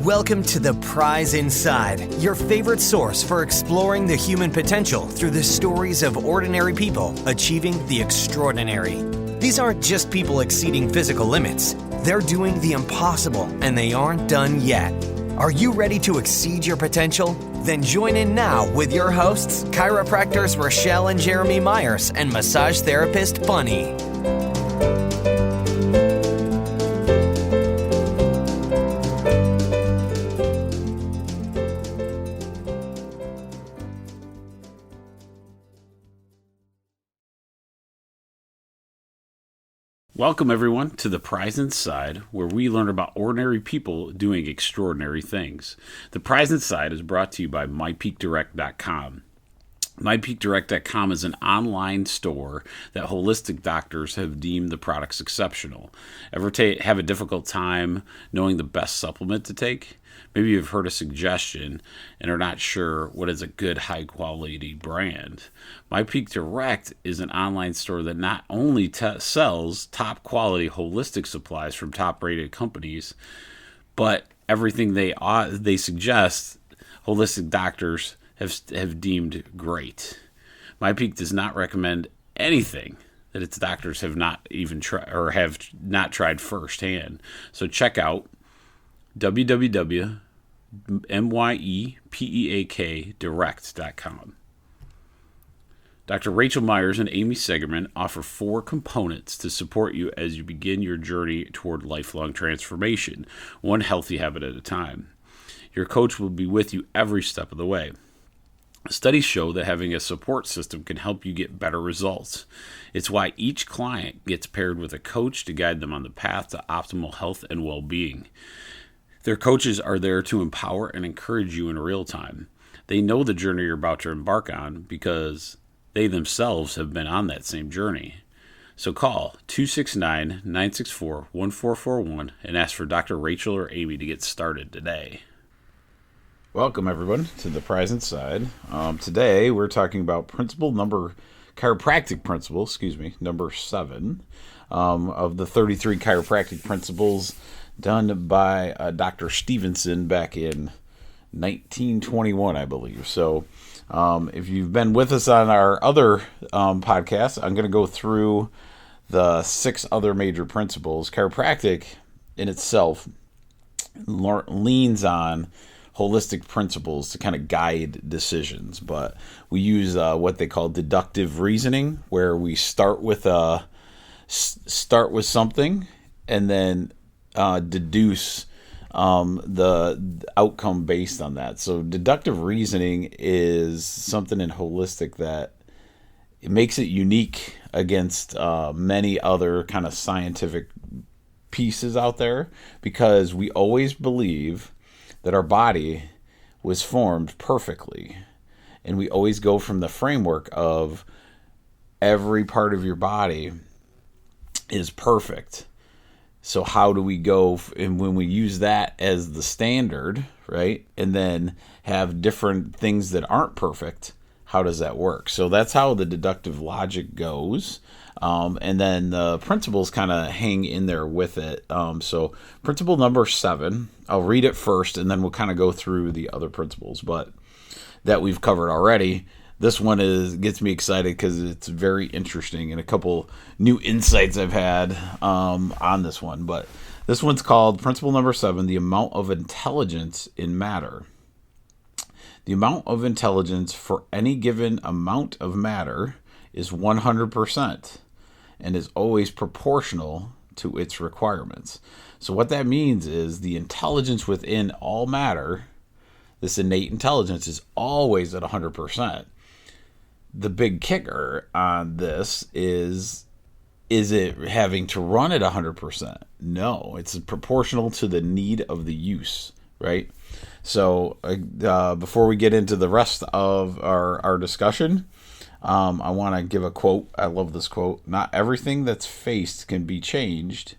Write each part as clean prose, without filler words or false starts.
Welcome to The Prize Inside, your favorite source for exploring the human potential through the stories of ordinary people achieving the extraordinary. These aren't just people exceeding physical limits. They're doing the impossible, and they aren't done yet. Are you ready to exceed your potential? Then join in now with your hosts, chiropractors Rochelle and Jeremy Myers and massage therapist Bunny. Welcome, everyone, to The Prize Inside, where we learn about ordinary people doing extraordinary things. The Prize Inside is brought to you by MyPeakDirect.com. MyPeakDirect.com is an online store that holistic doctors have deemed the products exceptional. Ever have a difficult time knowing the best supplement to take? Maybe you've heard a suggestion and are not sure what is a good high-quality brand. MyPeak Direct is an online store that not only sells top-quality holistic supplies from top-rated companies, but everything they suggest, holistic doctors have deemed great. MyPeak does not recommend anything that its doctors have not even tried or have not tried firsthand. So check out www.mypeakdirect.com. Dr. Rachel Myers and Amy Segerman offer 4 components to support you as you begin your journey toward lifelong transformation, one healthy habit at a time. Your coach will be with you every step of the way. Studies show that having a support system can help you get better results. It's why each client gets paired with a coach to guide them on the path to optimal health and well-being. Their coaches are there to empower and encourage you in real time. They know the journey you're about to embark on because they themselves have been on that same journey. So call 269-964-1441 and ask for Dr. Rachel or Amy to get started today. Welcome, everyone, to The Prize Inside. Today, we're talking about chiropractic principle, number 7 of the 33 chiropractic principles done by Dr. Stevenson back in 1921, I believe. So if you've been with us on our other podcasts, I'm going to go through the 6 other major principles. Chiropractic in itself leans on holistic principles to kind of guide decisions, but we use what they call deductive reasoning, where we start with something and then deduce the outcome based on that. So deductive reasoning is something in holistic that it makes it unique against many other kind of scientific pieces out there, because we always believe that our body was formed perfectly. And we always go from the framework of every part of your body is perfect. So how do we go, and when we use that as the standard, right, and then have different things that aren't perfect, how does that work? So that's how the deductive logic goes. And then the principles kind of hang in there with it. So principle number 7, I'll read it first, and then we'll kind of go through the other principles, but that we've covered already. This one gets me excited because it's very interesting and a couple new insights I've had on this one. But this one's called principle number 7, the amount of intelligence in matter. The amount of intelligence for any given amount of matter is 100% and is always proportional to its requirements. So what that means is the intelligence within all matter, this innate intelligence, is always at 100%. The big kicker on this is it having to run at 100%? No, it's proportional to the need of the use, right? So before we get into the rest of our discussion, I want to give a quote. I love this quote. Not everything that's faced can be changed,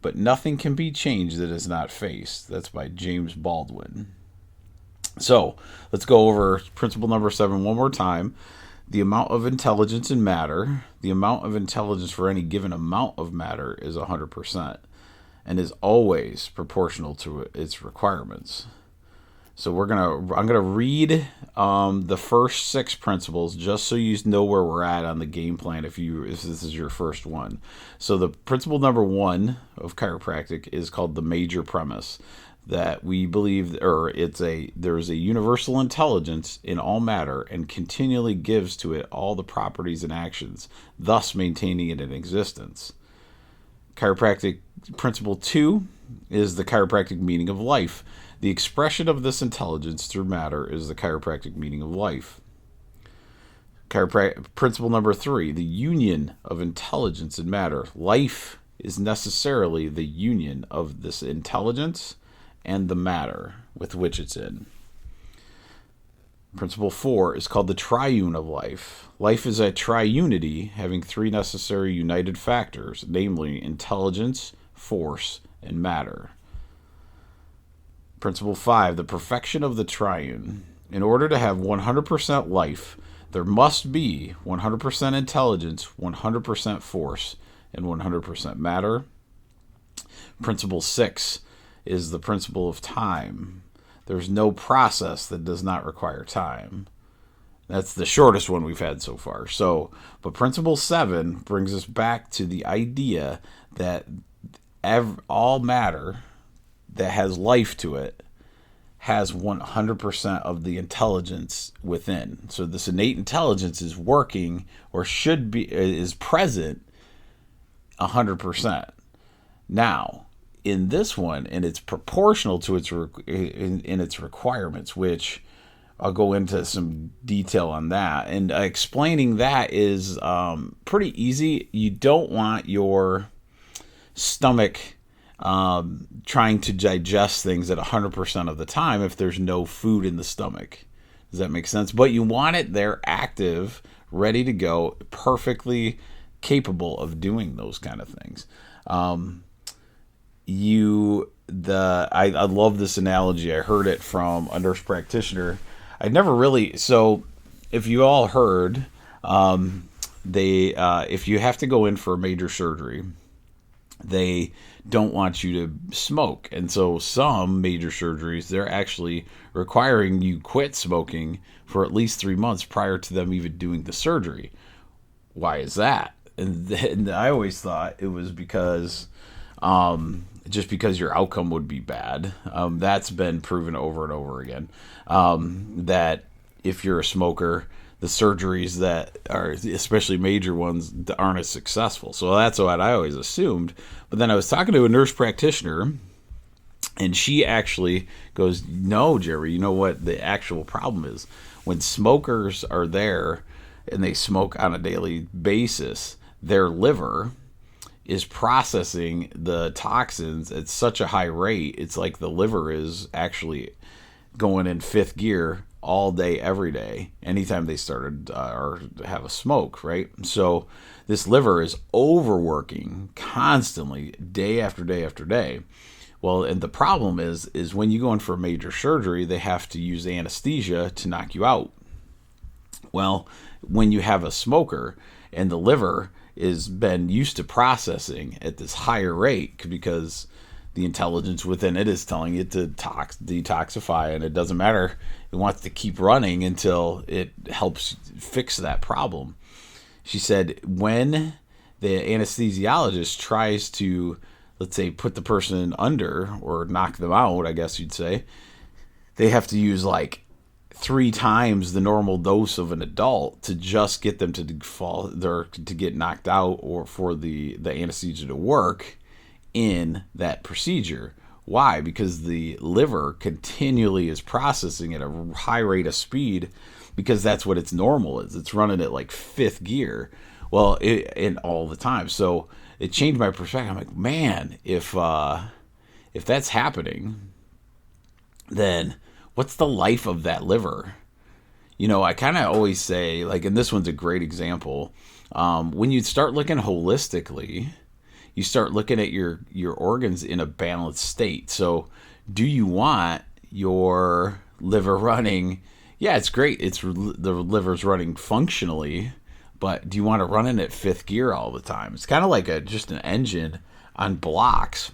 but nothing can be changed that is not faced. That's by James Baldwin. So let's go over principle number 7 one more time. The amount of intelligence in matter, the amount of intelligence for any given amount of matter is 100%. and is always proportional to its requirements. So I'm gonna read the first 6 principles just so you know where we're at on the game plan if this is your first one. So the principle number 1 of chiropractic is called the major premise, that we believe, there's a universal intelligence in all matter and continually gives to it all the properties and actions, thus maintaining it in existence. Chiropractic principle 2 is the chiropractic meaning of life. The expression of this intelligence through matter is the chiropractic meaning of life. Principle number 3, the union of intelligence and matter. Life is necessarily the union of this intelligence and the matter with which it's in. Principle 4 is called the triune of life. Life is a triunity having 3 necessary united factors, namely intelligence, force, and matter. Principle 5, the perfection of the triune. In order to have 100% life, there must be 100% intelligence, 100% force, and 100% matter. Principle 6 is the principle of time. There's no process that does not require time. That's the shortest one we've had so far. But principle 7 brings us back to the idea that all matter that has life to it has 100% of the intelligence within. So this innate intelligence is working, or is present 100%. Now, in this one, and it's proportional to its requirements, which I'll go into some detail on that. And explaining that is pretty easy. You don't want your stomach trying to digest things at 100% of the time if there's no food in the stomach. Does that make sense? But you want it there active, ready to go, perfectly capable of doing those kind of things. I love this analogy. I heard it from a nurse practitioner. So if you all heard, if you have to go in for a major surgery, they don't want you to smoke. And so some major surgeries, they're actually requiring you quit smoking for at least 3 months prior to them even doing the surgery. Why is that? And I always thought it was because just because your outcome would be bad. That's been proven over and over again, that if you're a smoker, the surgeries that are, especially major ones, aren't as successful. So that's what I always assumed. But then I was talking to a nurse practitioner, and she actually goes, no, Jerry, you know what the actual problem is? When smokers are there and they smoke on a daily basis, their liver is processing the toxins at such a high rate. It's like the liver is actually going in 5th gear all day, every day, anytime they started or have a smoke, right? So this liver is overworking constantly, day after day after day. Well, and the problem is when you go in for a major surgery, they have to use anesthesia to knock you out. Well, when you have a smoker and the liver is been used to processing at this higher rate because the intelligence within it is telling it to detoxify, and it doesn't matter. It wants to keep running until it helps fix that problem. She said when the anesthesiologist tries to, let's say, put the person under or knock them out, I guess you'd say, they have to use like 3 times the normal dose of an adult to just get them to fall or to get knocked out, or for the anesthesia to work in that procedure. Why? Because the liver continually is processing at a high rate of speed, because that's what its normal is. It's running at like 5th gear. Well, and all the time. So it changed my perspective. I'm like, man, if that's happening, then what's the life of that liver? You know, I kind of always say, like, and this one's a great example. When you start looking holistically, you start looking at your organs in a balanced state. So do you want your liver running? Yeah, it's great. The liver's running functionally, but do you want to run it at 5th gear all the time? It's kind of like just an engine on blocks.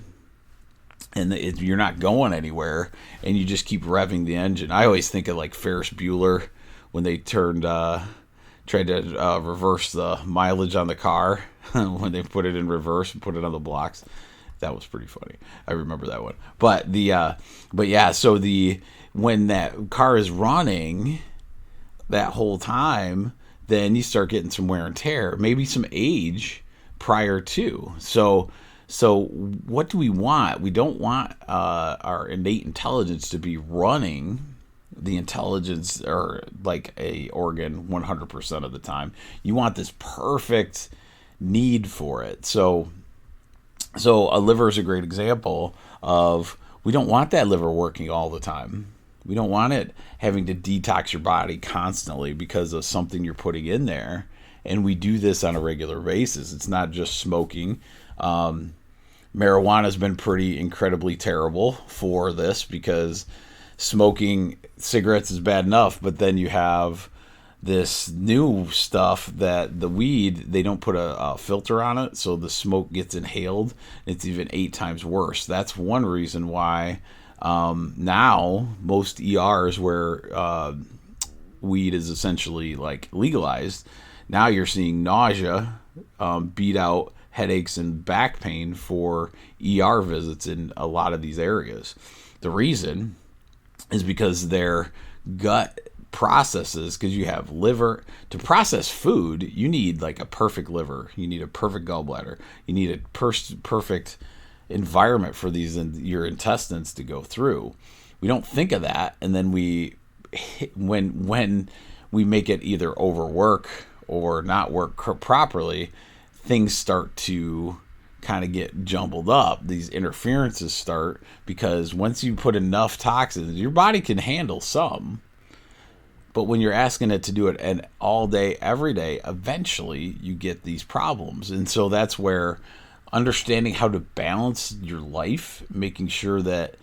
and you're not going anywhere, and you just keep revving the engine. I always think of like Ferris Bueller when they tried to reverse the mileage on the car when they put it in reverse and put it on the blocks. That was pretty funny. I remember that one. But when that car is running that whole time, then you start getting some wear and tear, maybe some age prior to. So what do we want? We don't want our innate intelligence to be running the intelligence or like a organ 100% of the time. You want this perfect need for it. So a liver is a great example of, we don't want that liver working all the time. We don't want it having to detox your body constantly because of something you're putting in there. And we do this on a regular basis. It's not just smoking. Marijuana has been pretty incredibly terrible for this, because smoking cigarettes is bad enough, but then you have this new stuff that the weed, they don't put a filter on it, so the smoke gets inhaled. It's even 8 times worse. That's one reason why now most ERs where weed is essentially like legalized, now you're seeing nausea, beat out headaches and back pain for ER visits in a lot of these areas. The reason is because their gut processes, because you have liver to process food, you need like a perfect liver, you need a perfect gallbladder, you need a perfect environment for your intestines to go through. We don't think of that, and then when we make it either overwork or not work properly, things start to kind of get jumbled up. These interferences start, because once you put enough toxins, your body can handle some, but when you're asking it to do it and all day, every day, eventually you get these problems. And so that's where understanding how to balance your life, making sure that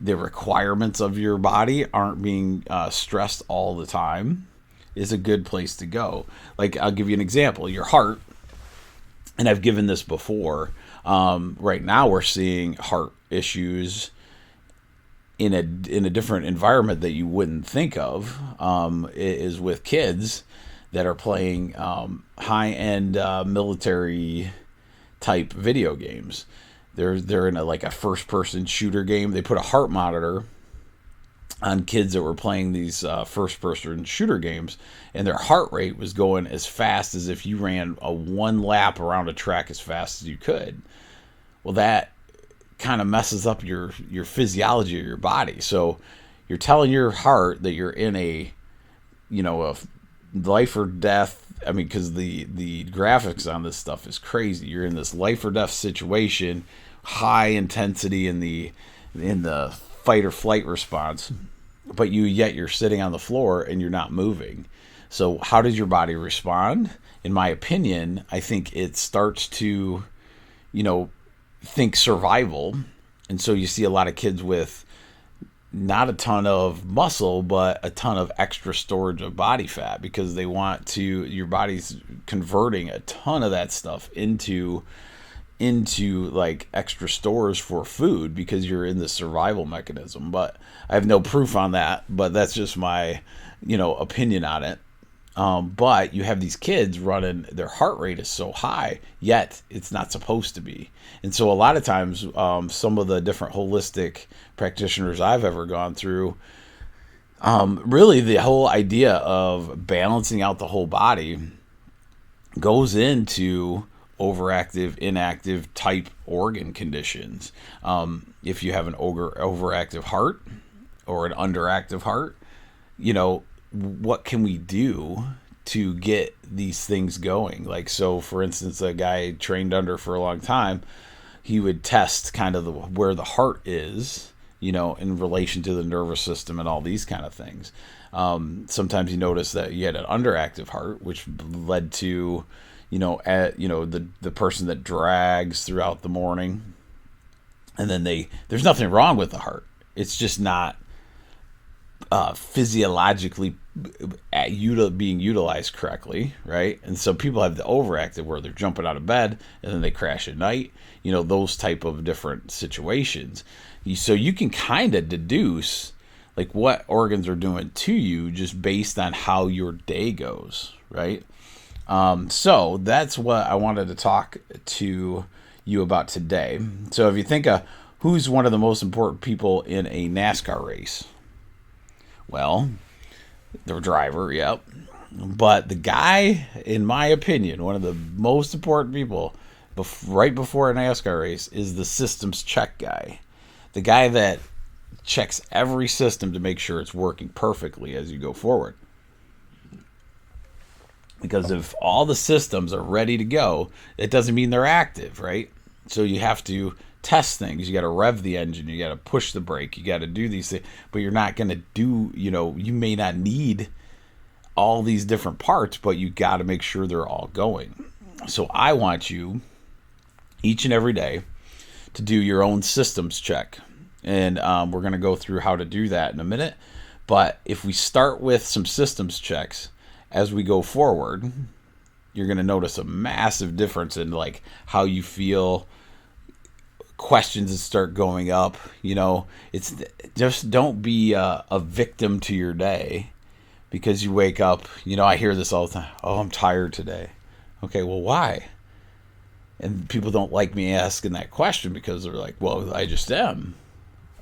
the requirements of your body aren't being stressed all the time, is a good place to go. Like, I'll give you an example. Your heart, and I've given this before, right now we're seeing heart issues in a different environment that you wouldn't think of, is with kids that are playing high-end military type video games. They're in a first-person shooter game. They put a heart monitor on kids that were playing these first-person shooter games, and their heart rate was going as fast as if you ran a 1 lap around a track as fast as you could. Well, that kind of messes up your physiology of your body. So you're telling your heart that you're in a life or death. I mean, because the graphics on this stuff is crazy. You're in this life or death situation, high intensity in the fight or flight response, but yet you're sitting on the floor and you're not moving. So how does your body respond? In my opinion, I think it starts to, think survival. And so you see a lot of kids with not a ton of muscle, but a ton of extra storage of body fat, because your body's converting a ton of that stuff into like extra stores for food, because you're in the survival mechanism. But I have no proof on that, but that's just my, opinion on it. But you have these kids running, their heart rate is so high, yet it's not supposed to be. And so a lot of times, some of the different holistic practitioners I've ever gone through, really the whole idea of balancing out the whole body goes into overactive, inactive type organ conditions. If you have an overactive heart or an underactive heart, what can we do to get these things going? Like, so for instance, a guy trained under for a long time, he would test kind of where the heart is, in relation to the nervous system and all these kind of things. Sometimes you notice that you had an underactive heart, which led to, the person that drags throughout the morning, and then there's nothing wrong with the heart. It's just not physiologically being utilized correctly, right? And so people have the overactive where they're jumping out of bed and then they crash at night, those type of different situations. So you can kind of deduce like what organs are doing to you just based on how your day goes, right? So that's what I wanted to talk to you about today. So if you think of who's one of the most important people in a NASCAR race, well, the driver, yep. But the guy, in my opinion, one of the most important people right before a NASCAR race is the systems check guy. The guy that checks every system to make sure it's working perfectly as you go forward. Because if all the systems are ready to go, it doesn't mean they're active, right? So you have to test things. You got to rev the engine. You got to push the brake. You got to do these things. But you're not going to do, you may not need all these different parts, but you got to make sure they're all going. So I want you each and every day to do your own systems check. And we're going to go through how to do that in a minute. But if we start with some systems checks as we go forward, you're going to notice a massive difference in like how you feel. Questions that start going up. It's just don't be a victim to your day because you wake up. I hear this all the time. Oh, I'm tired today. Okay, well, why? And people don't like me asking that question because they're like, well, I just am.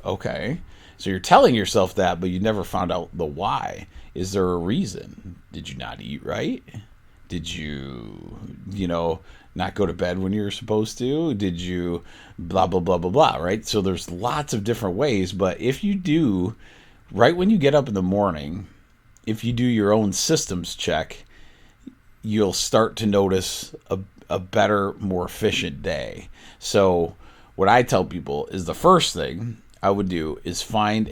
Okay, so you're telling yourself that, but you never found out the why. Is there a reason? Did you not eat right? Did you, not go to bed when you're supposed to? Did you blah, blah, blah, blah, blah, right? So there's lots of different ways, but if you do, right when you get up in the morning, if you do your own systems check, you'll start to notice a better, more efficient day. So what I tell people is the first thing I would do is find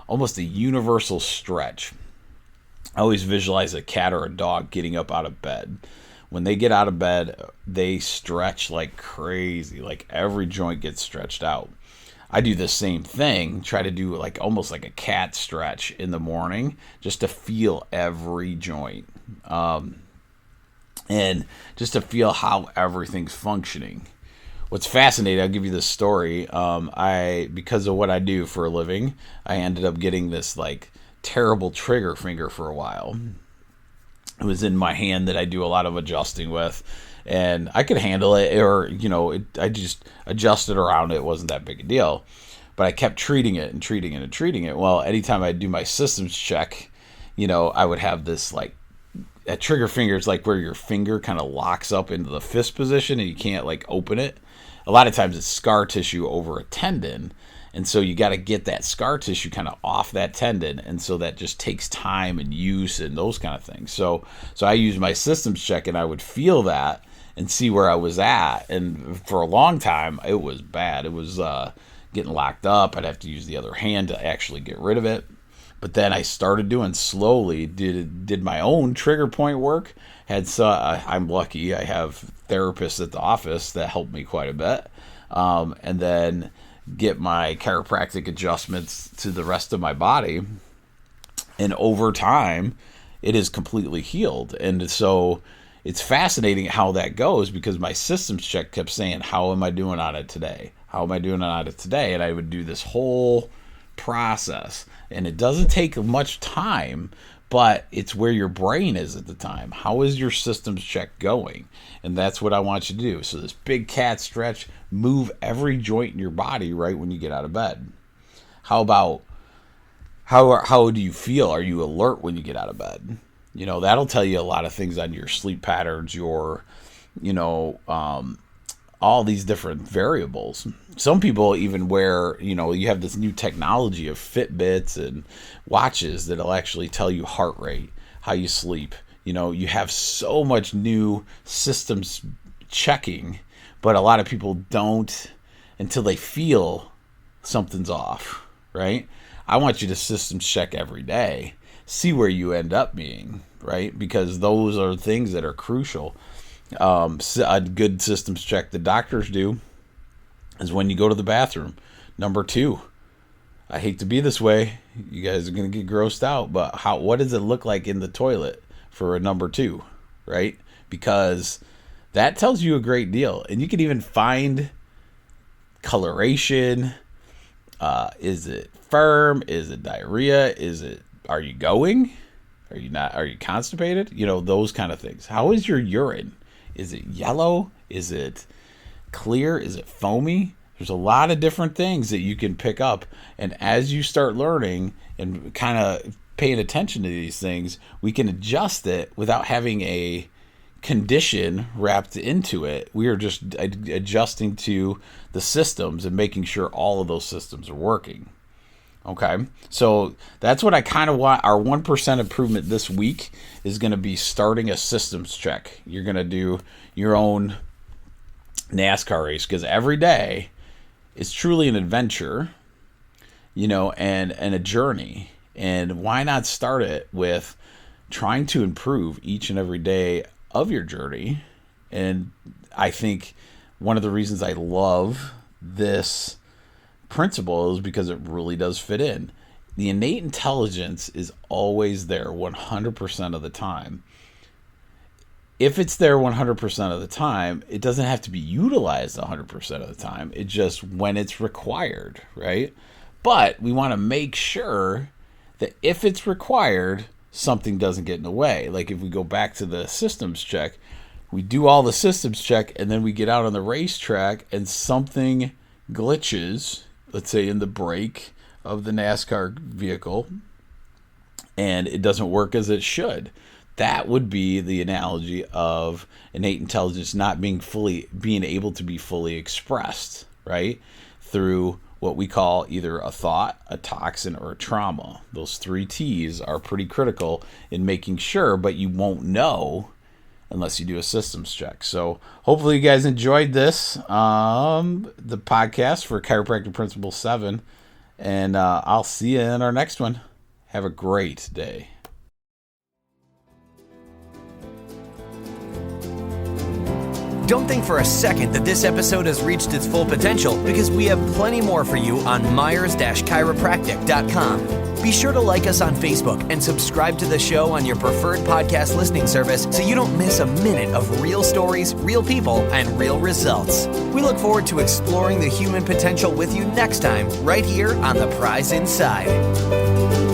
almost a universal stretch. I always visualize a cat or a dog getting up out of bed. When they get out of bed, they stretch like crazy. Like every joint gets stretched out. I do the same thing, try to do like almost like a cat stretch in the morning just to feel every joint. And just to feel how everything's functioning. What's fascinating, I'll give you this story. Because of what I do for a living, I ended up getting this like terrible trigger finger for a while. It was in my hand that I do a lot of adjusting with, and I could handle it, or I just adjusted around it. It wasn't that big a deal, but I kept treating it and treating it and treating it. Well, anytime I do my systems check, I would have this like a trigger finger is like where your finger kind of locks up into the fist position and you can't like open it. A lot of times it's scar tissue over a tendon. And so you got to get that scar tissue kind of off that tendon. And so that just takes time and use and those kind of things. So I use my systems check and I would feel that and see where I was at. And for a long time, it was bad. It was getting locked up. I'd have to use the other hand to actually get rid of it. But then I started doing slowly, did my own trigger point work. I'm lucky. I have therapists at the office that help me quite a bit. And then get my chiropractic adjustments to the rest of my body. And over time, it is completely healed. And so it's fascinating how that goes because my systems check kept saying, how am I doing on it today? How am I doing on it today? And I would do this whole process. And it doesn't take much time, but it's where your brain is at the time. How is your systems check going? And that's what I want you to do. So this big cat stretch, move every joint in your body right when you get out of bed. How about, how do you feel? Are you alert when you get out of bed? That'll tell you a lot of things on your sleep patterns, your, all these different variables. Some people even wear, you have this new technology of Fitbits and watches that'll actually tell you heart rate, how you sleep. You have so much new systems checking, but a lot of people don't until they feel something's off, right? I want you to systems check every day, see where you end up being, right? Because those are things that are crucial. A good systems check the doctors do is when you go to the bathroom. Number 2, I hate to be this way. You guys are going to get grossed out, but what does it look like in the toilet for a number 2, right? Because that tells you a great deal. And you can even find coloration. Is it firm? Is it diarrhea? Are you going? Are you not? Are you constipated? Those kind of things. How is your urine? Is it yellow? Is it clear? Is it foamy? There's a lot of different things that you can pick up. And as you start learning and kind of paying attention to these things, we can adjust it without having a condition wrapped into it. We are just adjusting to the systems and making sure all of those systems are working. Okay, so that's what I kind of want. Our 1% improvement this week is going to be starting a systems check. You're going to do your own NASCAR race, because every day is truly an adventure, and a journey. And why not start it with trying to improve each and every day of your journey? And I think one of the reasons I love this principle is because it really does fit in. The innate intelligence is always there 100% of the time. If it's there 100% of the time, it doesn't have to be utilized 100% of the time. It's just when it's required, right? But we want to make sure that if it's required, something doesn't get in the way. Like if we go back to the systems check, we do all the systems check, and then we get out on the racetrack and something glitches, let's say in the brake of the NASCAR vehicle, and it doesn't work as it should. That would be the analogy of innate intelligence not being able to be fully expressed, right? Through what we call either a thought, a toxin, or a trauma. Those 3 T's are pretty critical in making sure, but you won't know unless you do a systems check. So hopefully you guys enjoyed this, the podcast for Chiropractic Principle 7, and I'll see you in our next one. Have a great day. Don't think for a second that this episode has reached its full potential, because we have plenty more for you on myers-chiropractic.com. Be sure to like us on Facebook and subscribe to the show on your preferred podcast listening service so you don't miss a minute of real stories, real people, and real results. We look forward to exploring the human potential with you next time, right here on The Prize Inside.